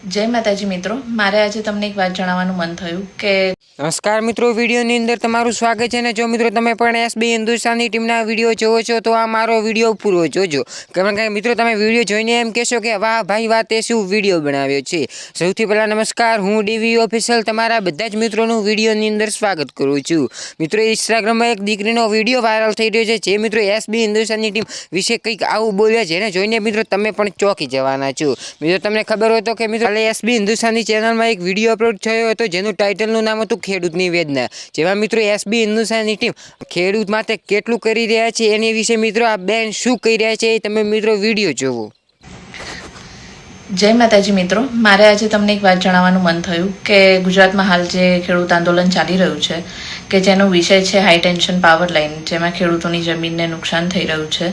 જય માતાજી મિત્રો, મારે આજે તમને એક વાત જણાવવાનું મન થયું કે નમસ્કાર મિત્રો, વિડીયોની અંદર તમારું સ્વાગત છે. અને જો મિત્રો તમે પણ એસબી હિન્દુસ્તાની ટીમના વિડીયો જોવો છો તો આ મારો વિડીયો પૂરો જોજો. કારણ કે મિત્રો તમે વિડીયો જોઈને એમ કહેશો કે વાહ ભાઈ વાહ, તે શું વિડીયો બનાવ્યો છે. સૌથી પહેલાં નમસ્કાર, હું ડીવી ઓફિશિયલ તમારા બધા જ મિત્રોનું વિડીયોની અંદર સ્વાગત કરું છું. મિત્રો ઇન્સ્ટાગ્રામમાં એક દીકરીનો વિડીયો વાયરલ થઈ રહ્યો છે, જે મિત્રો એસબી હિન્દુસ્તાની ટીમ વિશે કંઈક આવું બોલ્યા, જેને જોઈને મિત્રો તમે પણ ચોંકી જવાના છો. મિત્રો તમને ખબર હોય તો કે મિત્રો એસબી હિન્દુસ્તાની ચેનલમાં એક વિડીયો અપલોડ થયો હતો, જેનું ટાઇટલનું નામ હતું ખેડૂતની વેદના. જેમાં મિત્રો એસબી હિન્દુસ્તાની ટીમ ખેડૂત માટે કેટલું કરી રહ્યા છે એની વિશે મિત્રો આ બેન શું કહી રહ્યા છે એ તમે મિત્રો વિડીયો જોવો. જય માતાજી મિત્રો, મારે આજે તમને એક વાત જણાવવાનું મન થયું કે ગુજરાતમાં હાલ જે ખેડૂત આંદોલન ચાલી રહ્યું છે, કે જેનો વિષય છે હાઈ ટેન્શન પાવર લાઇન, જેમાં ખેડૂતોની જમીનને નુકસાન થઈ રહ્યું છે.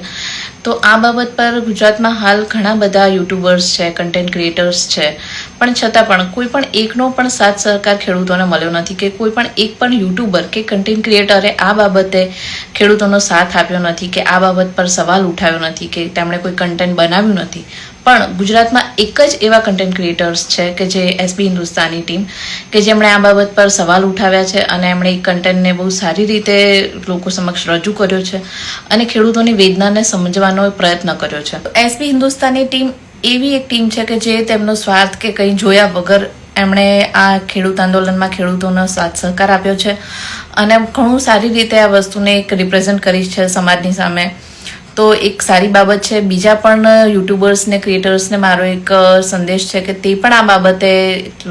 તો આ બાબત પર ગુજરાતમાં હાલ ઘણા બધા યુટ્યુબર્સ છે, કન્ટેન્ટ ક્રિએટર્સ છે, પણ છતાં પણ કોઈ પણ એકનો પણ સાથ સહકાર ખેડૂતોને મળ્યો નથી, કે કોઈ પણ એક પણ યુટ્યુબર કે કન્ટેન્ટ ક્રિએટરે આ બાબતે ખેડૂતોનો સાથ આપ્યો નથી, કે આ બાબત પર સવાલ ઉઠાવ્યો નથી, કે તેમણે કોઈ કન્ટેન્ટ બનાવ્યું નથી. પણ ગુજરાતમાં એક જ એવા કન્ટેન્ટ ક્રિએટર્સ છે કે જે એસબી હિન્દુસ્તાની ટીમ, કે જેમણે આ બાબત પર સવાલ ઉઠાવ્યા છે અને એમણે એ કન્ટેન્ટને બહુ સારી રીતે લોકો સમક્ષ રજૂ કર્યો છે અને ખેડૂતોની વેદનાને સમજવાનો પ્રયત્ન કર્યો છે. એસબી હિન્દુસ્તાની ટીમ એવી એક ટીમ છે કે જે તેમનો સ્વાર્થ કે કંઈ જોયા વગર એમણે આ ખેડૂત આંદોલનમાં ખેડૂતોનો સાથ સહકાર આપ્યો છે અને ઘણું સારી રીતે આ વસ્તુને એક રિપ્રેઝન્ટ કરી છે સમાજની સામે. તો એક સારી બાબત છે. બીજા પણ યુટ્યુબર્સને ક્રિએટર્સને મારો એક સંદેશ છે કે તે પણ આ બાબતે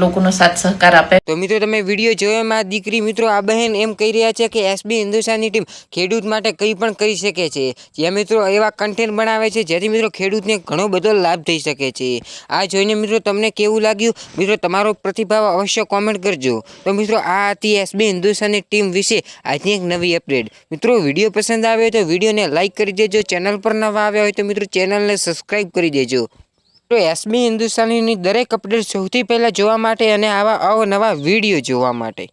લોકોનો સાથ સહકાર આપે. તો મિત્રો તમે વિડીયો જોયો એમાં દીકરી મિત્રો આ બહેન એમ કહી રહ્યા છે કે એસબી હિન્દુસ્તાની ટીમ ખેડૂત માટે કંઈ પણ કરી શકે છે. જ્યાં મિત્રો એવા કન્ટેન્ટ બનાવે છે જેથી મિત્રો ખેડૂતને ઘણો બધો લાભ થઈ શકે છે. આ જોઈને મિત્રો તમને કેવું લાગ્યું મિત્રો તમારો પ્રતિભાવ અવશ્ય કોમેન્ટ કરજો. તો મિત્રો આ હતી એસબી હિન્દુસ્તાની ટીમ વિશે આજની એક નવી અપડેટ. મિત્રો વિડીયો પસંદ આવ્યો તો વિડીયોને લાઇક કરી દેજો. ચેનલ પર નવા આવ્યા હોય તો મિત્રો ચેનલને સબસ્ક્રાઇબ કરી દેજો. તો એસબી હિન્દુસ્તાનીની દરેક અપડેટ સૌથી પહેલાં જોવા માટે અને આવા અવનવા વિડીયો જોવા માટે